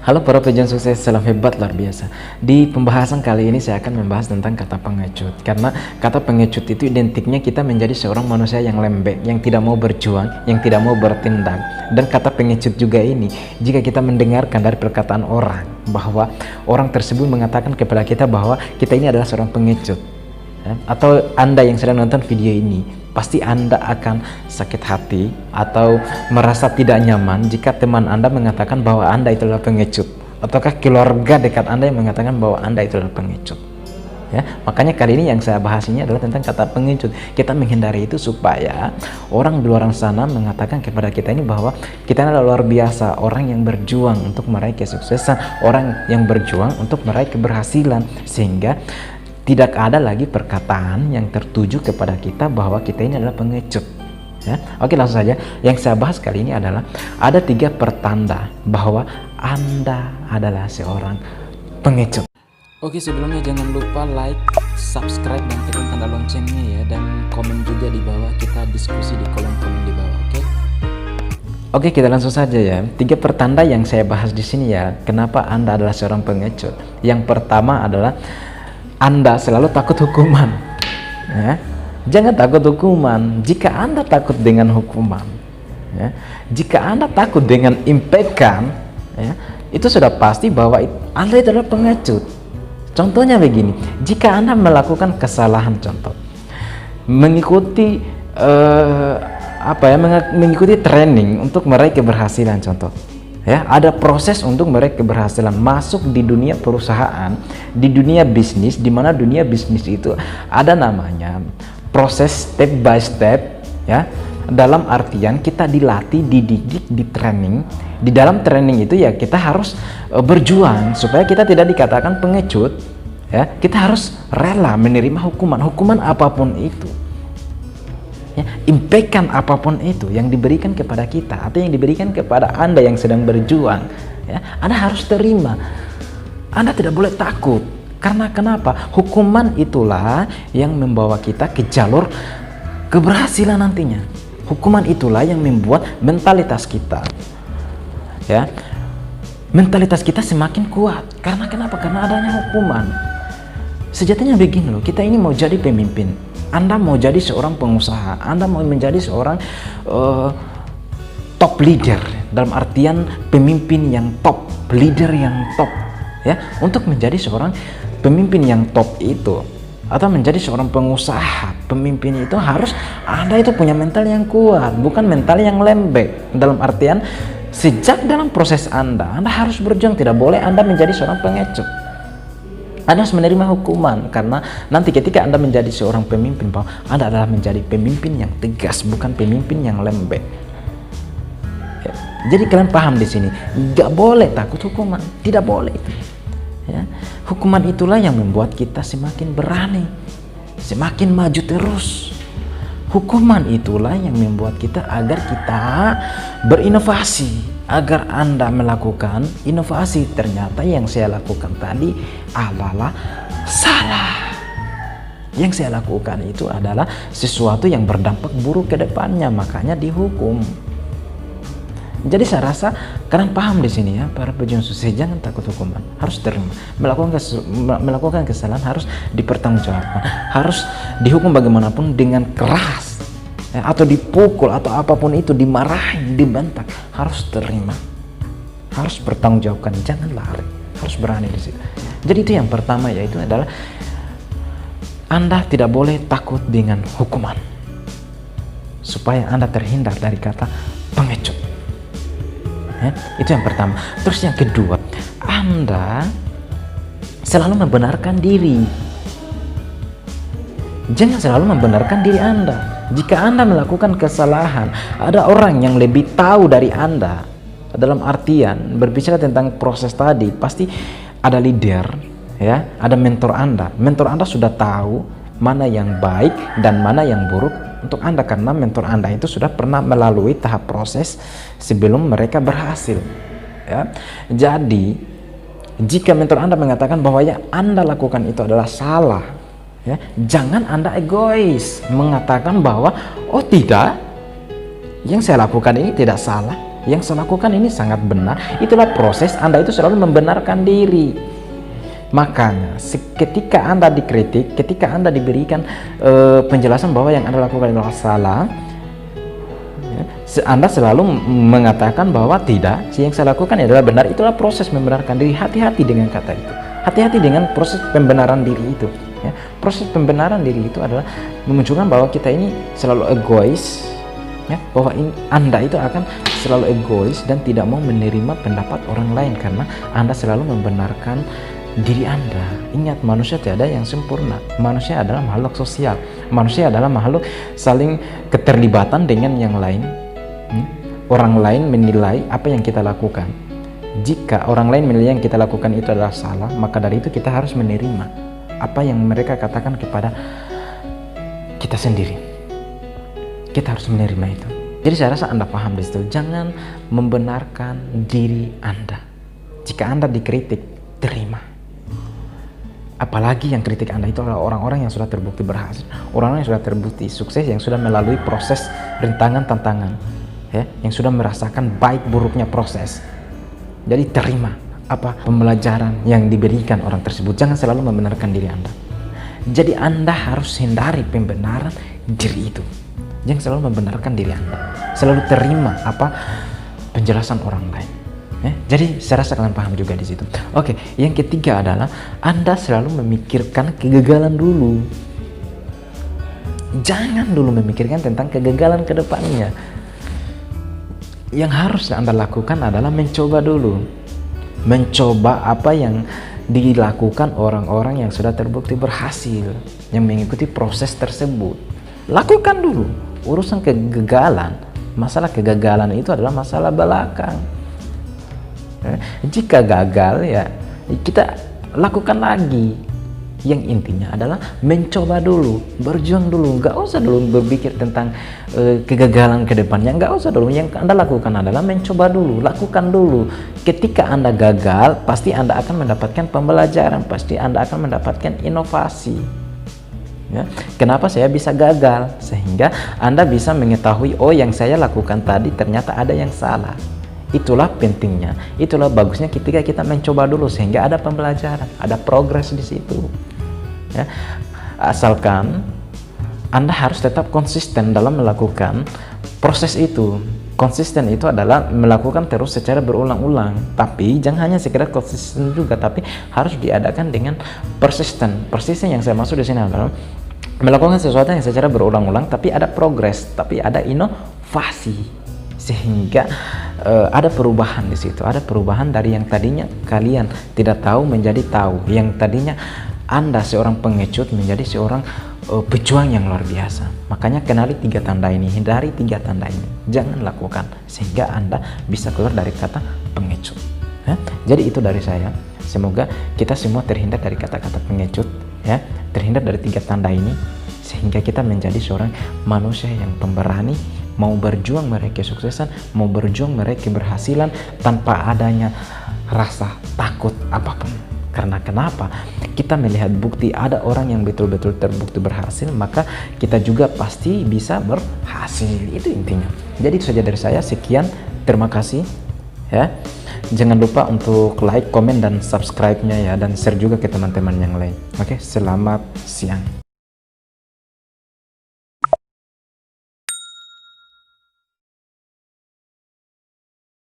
Halo para pejuang sukses, salam hebat luar biasa. Di pembahasan kali ini saya akan membahas tentang kata pengecut. Karena kata pengecut itu identiknya kita menjadi seorang manusia yang lembek, yang tidak mau berjuang, yang tidak mau bertindak. Dan kata pengecut juga ini, jika kita mendengarkan dari perkataan orang, bahwa orang tersebut mengatakan kepada kita bahwa kita ini adalah seorang pengecut, atau Anda yang sedang nonton video ini, pasti Anda akan sakit hati atau merasa tidak nyaman jika teman Anda mengatakan bahwa Anda itu adalah pengecut, ataukah keluarga dekat Anda yang mengatakan bahwa Anda itu adalah pengecut. Ya, makanya kali ini yang saya bahas ini adalah tentang kata pengecut. Kita menghindari itu supaya orang di luar sana mengatakan kepada kita ini bahwa kita adalah luar biasa, orang yang berjuang untuk meraih kesuksesan, orang yang berjuang untuk meraih keberhasilan, sehingga tidak ada lagi perkataan yang tertuju kepada kita bahwa kita ini adalah pengecut. Ya, oke, langsung saja. Yang saya bahas kali ini adalah ada 3 pertanda bahwa Anda adalah seorang pengecut. Oke, sebelumnya jangan lupa like, subscribe, dan tekan tanda loncengnya ya, dan komen juga di bawah. Kita diskusi di kolom komen di bawah, oke? Oke, kita langsung saja ya. 3 pertanda yang saya bahas di sini ya, kenapa Anda adalah seorang pengecut. Yang pertama adalah Anda selalu takut hukuman. Ya, jangan takut hukuman. Jika Anda takut dengan hukuman, ya, jika Anda takut dengan impekan, ya, itu sudah pasti bahwa Anda itu adalah pengecut. Contohnya begini, jika Anda melakukan kesalahan, contoh mengikuti mengikuti training untuk meraih keberhasilan, contoh. Ya, ada proses untuk meraih keberhasilan, masuk di dunia perusahaan, di dunia bisnis, di mana dunia bisnis itu ada namanya proses step by step, ya. Dalam artian kita dilatih, dididik, di training. Di dalam training itu ya kita harus berjuang supaya kita tidak dikatakan pengecut, ya. Kita harus rela menerima hukuman apapun itu. Ya, impekan apapun itu yang diberikan kepada kita atau yang diberikan kepada Anda yang sedang berjuang, ya, Anda harus terima. Anda tidak boleh takut. Karena kenapa? Hukuman itulah yang membawa kita ke jalur keberhasilan nantinya. Hukuman itulah yang membuat mentalitas kita, ya, mentalitas kita semakin kuat. Karena kenapa? Karena adanya hukuman. Sejatinya begini loh, kita ini mau jadi pemimpin. Anda mau jadi seorang pengusaha, Anda mau menjadi seorang top leader, dalam artian pemimpin yang top, leader yang top, ya. Untuk menjadi seorang pemimpin yang top itu, atau menjadi seorang pengusaha, pemimpin itu harus Anda itu punya mental yang kuat, bukan mental yang lembek. Dalam artian sejak dalam proses Anda harus berjuang, tidak boleh Anda menjadi seorang pengecut. Anda harus menerima hukuman, karena nanti ketika Anda menjadi seorang pemimpin, bahwa Anda adalah menjadi pemimpin yang tegas, bukan pemimpin yang lembek. Ya. Jadi kalian paham di sini, nggak boleh takut hukuman, tidak boleh itu. Ya. Hukuman itulah yang membuat kita semakin berani, semakin maju terus. Hukuman itulah yang membuat kita agar kita berinovasi. Agar Anda melakukan inovasi, ternyata yang saya lakukan tadi adalah salah. Yang saya lakukan itu adalah sesuatu yang berdampak buruk ke depannya, makanya dihukum. Jadi saya rasa kalian paham di sini ya, para pejuang sukses. Jangan takut hukuman, harus terima. Melakukan kesalahan harus dipertanggungjawabkan, harus dihukum bagaimanapun dengan keras. Atau dipukul atau apapun itu, dimarahin, dibentak, harus terima, harus bertanggungjawabkan, jangan lari, harus berani di situ. Jadi itu yang pertama, yaitu adalah Anda tidak boleh takut dengan hukuman, supaya Anda terhindar dari kata pengecut. Ya, itu yang pertama. Terus yang kedua, Anda selalu membenarkan diri. Jangan selalu membenarkan diri Anda. Jika Anda melakukan kesalahan, ada orang yang lebih tahu dari Anda. Dalam artian berbicara tentang proses tadi, pasti ada leader, ya, ada mentor Anda. Mentor Anda sudah tahu mana yang baik dan mana yang buruk untuk Anda, karena mentor Anda itu sudah pernah melalui tahap proses sebelum mereka berhasil. Ya. Jadi, jika mentor Anda mengatakan bahwa yang Anda lakukan itu adalah salah, ya, jangan Anda egois mengatakan bahwa oh tidak, yang saya lakukan ini tidak salah, yang saya lakukan ini sangat benar, itulah proses. Anda itu selalu membenarkan diri. Makanya ketika Anda dikritik, ketika Anda diberikan penjelasan bahwa yang Anda lakukan adalah salah, Anda selalu mengatakan bahwa tidak, yang saya lakukan adalah benar. Itulah proses membenarkan diri. Hati-hati dengan kata itu, hati-hati dengan proses pembenaran diri itu ya. Proses pembenaran diri itu adalah menunjukkan bahwa kita ini selalu egois ya, bahwa Anda itu akan selalu egois dan tidak mau menerima pendapat orang lain karena Anda selalu membenarkan diri Anda. Ingat, manusia tidak ada yang sempurna. Manusia adalah makhluk sosial. Manusia adalah makhluk saling keterlibatan dengan yang lain. Orang lain menilai apa yang kita lakukan. Jika orang lain menilai yang kita lakukan itu adalah salah, maka dari itu kita harus menerima apa yang mereka katakan kepada kita sendiri. Kita harus menerima itu. Jadi saya rasa Anda paham di situ. Jangan membenarkan diri Anda. Jika Anda dikritik, terima. Apalagi yang kritik Anda itu adalah orang-orang yang sudah terbukti berhasil, orang-orang yang sudah terbukti sukses, yang sudah melalui proses rintangan tantangan ya, yang sudah merasakan baik buruknya proses. Jadi terima apa pembelajaran yang diberikan orang tersebut. Jangan selalu membenarkan diri Anda. Jadi Anda harus hindari pembenaran diri itu. Jangan selalu membenarkan diri Anda. Selalu terima apa penjelasan orang lain. Jadi saya rasa kalian paham juga di situ. Oke, yang ketiga adalah Anda selalu memikirkan kegagalan dulu. Jangan dulu memikirkan tentang kegagalan ke depannya. Yang harus Anda lakukan adalah mencoba dulu. Mencoba apa yang dilakukan orang-orang yang sudah terbukti berhasil, yang mengikuti proses tersebut. Lakukan dulu. Urusan kegagalan, masalah kegagalan itu adalah masalah belakang. Jika gagal ya kita lakukan lagi. Yang intinya adalah mencoba dulu, berjuang dulu. Nggak usah dulu berpikir tentang kegagalan ke depannya, nggak usah dulu. Yang Anda lakukan adalah mencoba dulu, lakukan dulu. Ketika Anda gagal, pasti Anda akan mendapatkan pembelajaran, pasti Anda akan mendapatkan inovasi ya. Kenapa saya bisa gagal? Sehingga Anda bisa mengetahui, oh yang saya lakukan tadi ternyata ada yang salah. Itulah pentingnya, itulah bagusnya ketika kita mencoba dulu sehingga ada pembelajaran, ada progres di situ. Ya. Asalkan Anda harus tetap konsisten dalam melakukan proses itu. Konsisten itu adalah melakukan terus secara berulang-ulang, tapi jangan hanya sekedar konsisten juga, tapi harus diadakan dengan persisten. Persisten yang saya maksud di sini adalah melakukan sesuatu yang secara berulang-ulang, tapi ada progres, tapi ada inovasi, sehingga ada perubahan di situ. Ada perubahan dari yang tadinya kalian tidak tahu menjadi tahu, yang tadinya Anda seorang pengecut menjadi seorang pejuang yang luar biasa. Makanya kenali 3 tanda ini, hindari 3 tanda ini, jangan lakukan sehingga Anda bisa keluar dari kata pengecut. Jadi itu dari saya. Semoga kita semua terhindar dari kata-kata pengecut ya, terhindar dari 3 tanda ini sehingga kita menjadi seorang manusia yang pemberani, mau berjuang meraih kesuksesan, mau berjuang meraih keberhasilan tanpa adanya rasa takut apapun. Karena kenapa? Kita melihat bukti ada orang yang betul-betul terbukti berhasil, maka kita juga pasti bisa berhasil. Itu intinya. Jadi itu saja dari saya. Sekian, terima kasih ya. Jangan lupa untuk like, komen, dan subscribe-nya ya, dan share juga ke teman-teman yang lain. Oke, selamat siang.